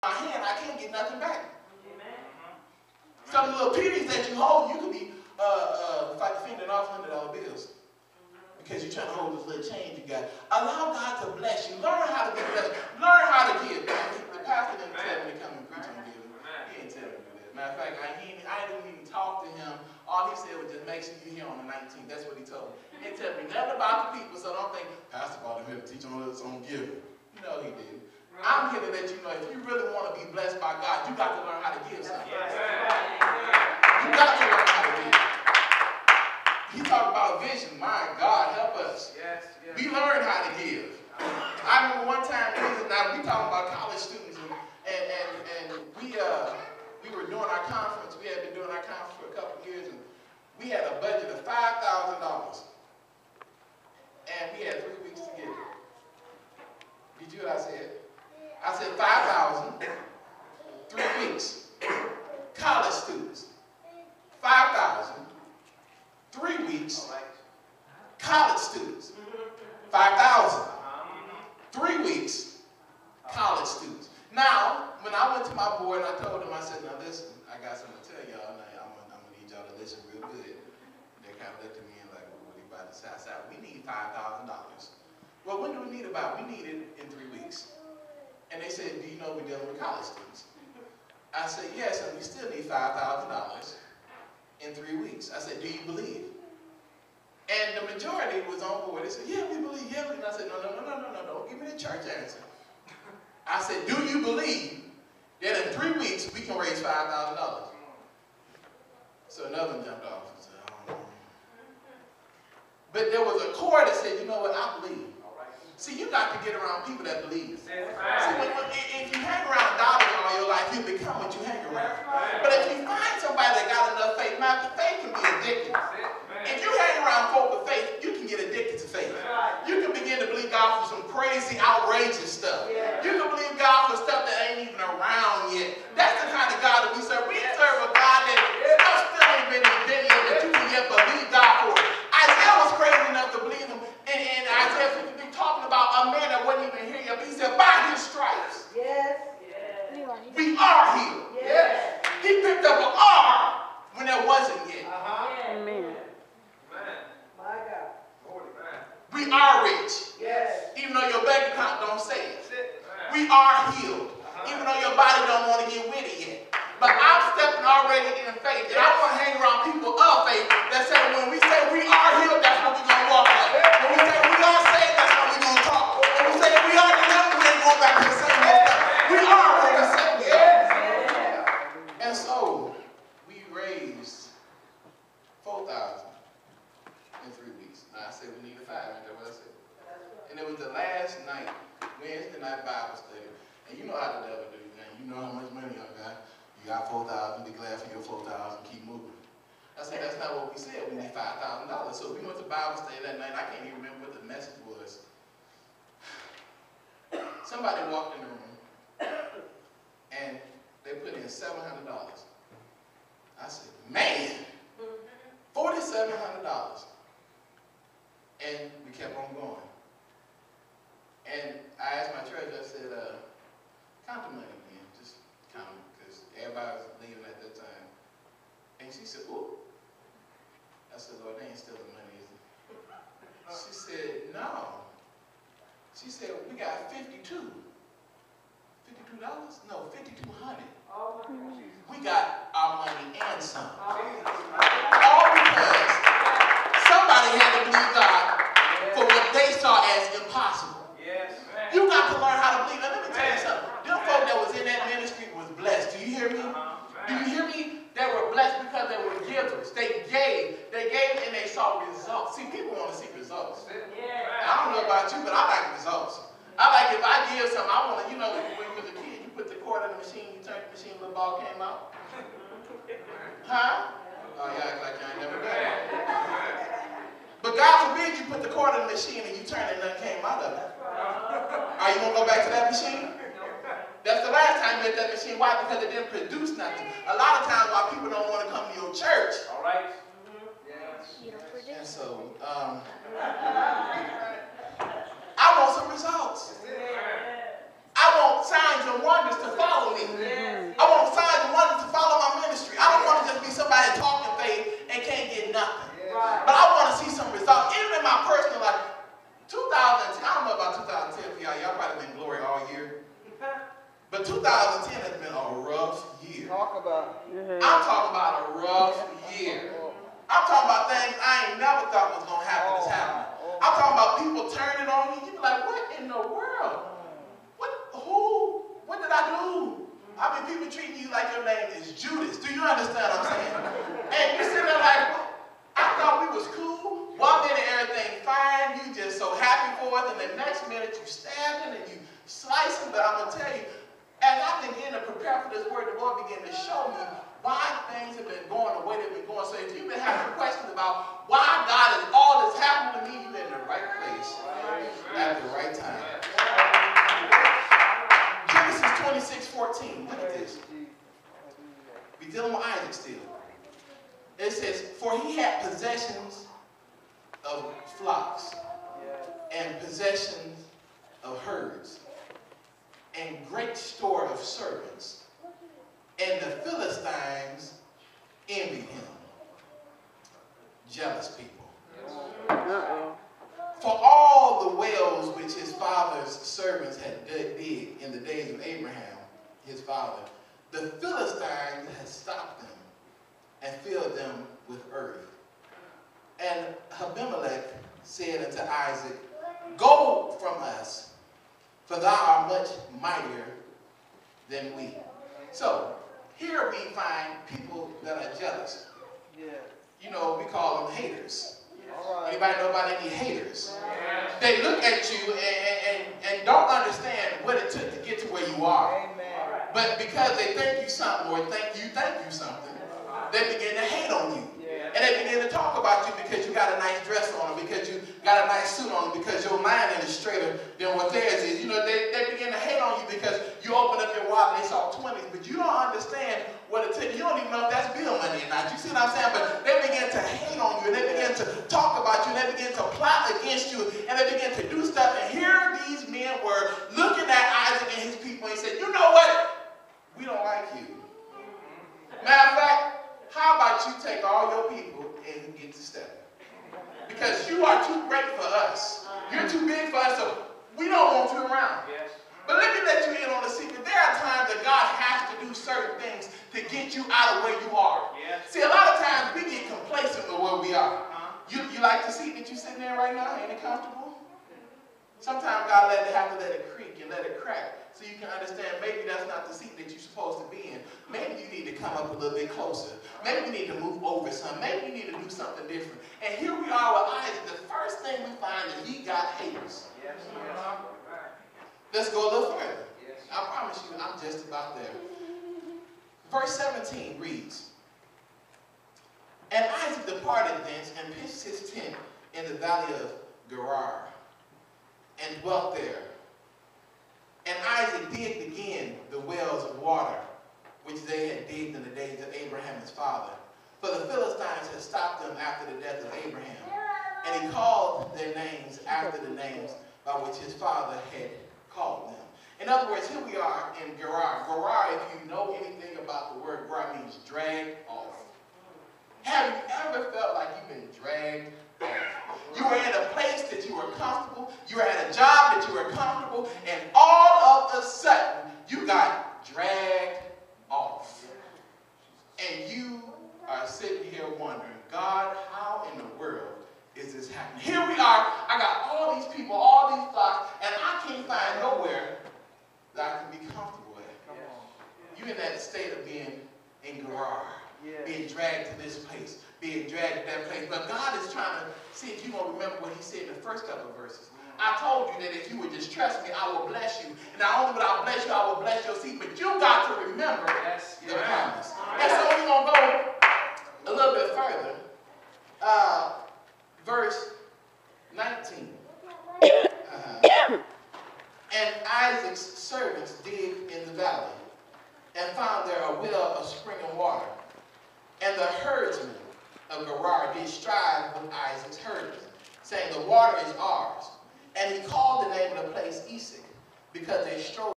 my hand, I can't get nothing back. Some little pennies that you hold, you could be fending off $100 bills. Because you're trying to hold this little change you got. Allow God to bless you. Learn how to be blessed. Learn how to give. The pastor didn't tell me to come and preach on giving. He didn't tell me to do that. Matter of fact, I didn't even talk to him. All he said was just make sure you're here on the 19th. That's what he told me. He didn't tell me nothing about the people, so don't think, Pastor brought him here to teach on us on giving. No, he didn't. I'm here to let you know, if you really want to be blessed by God, you got to learn how to give something. You got to learn how to give. He talked about vision. My God, help us. We learn how to give. I remember one time, now we talking about college students, and we were doing our conference. We had been doing our conference for a couple of years, and we had a budget of $5,000. And we had 3 weeks to give it. Did you hear what I said? I said 5,000, 3 weeks. College students. 5,000, 3 weeks. College students. 5,000, 3 weeks. College students. Now, when I went to my board and I told them, I said, now listen, I got something to tell y'all. Now, I'm going to need y'all to listen real good. They kind of looked at me and like, well, what are you about to say? I said, we need $5,000. Well, when do we need about? We need it in 3 weeks. And they said, do you know we're dealing with college students? I said, yes, and we still need $5,000 in 3 weeks. I said, do you believe? And the majority was on board. They said, yeah, we believe, yeah. And I said, no, don't give me the church answer. I said, do you believe that in 3 weeks we can raise $5,000? So another one jumped off and said, I don't know. But there was a chord that said, you know what, I believe. See, you got to get around people that believe. See, if you hang around dollars all your life, you become what you hang around. But if you find somebody that got enough faith, now faith can be addictive. If you hang around folk with faith, you can get addicted to faith. You can begin to believe God for some crazy, outrageous stuff. You can believe God for stuff that ain't even around yet. That's the kind of God that we serve. We serve a God that stuff still ain't been invented yet, that you can yet believe God for. Isaiah was crazy enough to believe him. And Isaiah 53 talking about a man that wasn't even here yet. But he said, by his stripes, we are healed. He picked up an R when there wasn't yet. Amen. We are rich. Even though your bank account don't say it. We are healed. Even though your body don't want to get with it yet. But I'm stepping already in faith. And I want to hang around people of faith that say when we say we are healed, that's what we're going to walk like. When we say we are saved, that's what we're going to talk. When we say we are delivered, we ain't going back to the same old stuff. We are what we say we are. And so, we raised 4,000 in 3 weeks. Now, I said we needed 5, ain't that what I said? And it was the last night, Wednesday night Bible study. And you know how the devil do, man. You know how much money I got. You got 4,000, be glad for your 4,000, keep moving. I said, that's not what we said. We need $5,000. So we went to Bible study that night. I can't even remember what the message was. Somebody walked in the room, and they put in $700. I said, man, $4,700. And we kept on going. And I asked my treasurer, I said, count the money again, just count it, because everybody was leaving at that time. And she said, ooh. I said, Lord, they ain't stealing money, is it? She said, no. She said, we got 52. $52? No, 5,200. We got our money and some. All because somebody had to believe God for what they saw as impossible. You got to learn how to believe. Now, let me tell you something. Them folk that was in that ministry was blessed. Do you hear me? Do you hear me? They were blessed because they were givers. They gave and they saw results. See, people want to see results. I don't know about you, but I like results. I like if I give something, I want to, you know, when you was a kid, you put the cord in the machine, you turned the machine, the little ball came out. Huh? Oh, yeah, act like you ain't never done it. But God forbid you put the cord in the machine and you turn it and nothing came out of it. Are you going to go back to that machine? That's the last time you had that machine. Why? Because it didn't produce nothing. A lot of times why people don't want to come to your church. All right? And so, I want some results. I want signs and wonders to follow me. But 2010 has been a rough year. Talk about it. I'm talking about a rough year. I'm talking about things I ain't never thought was going to happen that's happening. I'm talking about people turning on you. You be like, what in the world? What did I do? I mean, people treating you like your name is Judas. Do you understand what I'm saying? And you sit there like, what? I thought we was cool. 1 minute everything fine. You just so happy for us. And the next minute you stabbing and you slicing. But I'm going to tell you, as I begin to prepare for this word, the Lord began to show me why things have been going the way they've been going. So if you've been having questions about why God is all that's happening to me, you've been in the right place at the right time. Genesis 26:14. Look at this. We're dealing with Isaac still. It says, for he had possessions of flocks and possessions of herds and great store of servants. And the Philistines envied him. Jealous people. For all the wells which his father's servants had dug in the days of Abraham, his father, the Philistines had stopped them and filled them with earth. And Abimelech said unto Isaac, go from us, for thou art much mightier than we. So, here we find people that are jealous. You know, we call them haters. Anybody know about any haters? They look at you and don't understand what it took to get to where you are. But because they think you something or think you something, they begin to hate on you. And they begin to talk about you because you got a nice dress on, or because you got a nice suit on, because your mind is straighter than what theirs is. You know, they begin to hate on you because you open up your wallet and they saw 20s, but you don't understand what it took. You don't even know if that's bill money or not. You see what I'm saying? But they begin to hate on you, and they begin to talk about you, and they begin to plot against you, and they begin to do stuff. And here these men were looking at Isaac and his people, and he said, you know what? We don't like you. Matter of fact, how about you take all your people and get to step? Because you are too great for us. You're too big for us, so we don't want you around. But let me let you in on the secret. There are times that God has to do certain things to get you out of where you are. See, a lot of times we get complacent with where we are. You like the seat that you're sitting in right now? Ain't it comfortable? Sometimes God have to let it creak and let it crack so you can understand maybe that's not the seat that you're supposed to be in. Maybe you need to come up a little bit closer. Maybe you need to move over some. Maybe you need to do something different. And here we are with Isaac. The first thing we find is he got haters. Let's go a little further. I promise you, I'm just about there. Verse 17 reads, and Isaac departed thence and pitched his tent in the valley of Gerar and dwelt there. And Isaac digged again the wells of water which they had digged in the days of Abraham his father. For the Philistines had stopped them after the death of Abraham. And he called their names after the names by which his father had called them. In other words, here we are in Gerar. Gerar, if you know anything about the word Gerar, means drag off. Have you ever felt like you've been dragged off? You were in a place that you were comfortable. You were at a job that you were comfortable. And all of a sudden, you got dragged off. And you are sitting here wondering, God, how in the world is this happening? Here we are. I got all these people, all these flocks, and I can't find nowhere that I can be comfortable at. You're in that state of being in Gerar, being dragged to this place, being dragged to that place. But God is trying to see if you're going to remember what he said in the first couple of verses. I told you that if you would just trust me, I will bless you. And not only will I bless you, I will bless your seed. But you got to remember the promise. And so we're going to go a little bit further. Verse 19. And Isaac's servants digged in the valley and found there a well of springing water. And the herdsmen of Gerar did strive with Isaac's herdsmen, saying, the water is ours. And he called the name of the place Esek, because they strove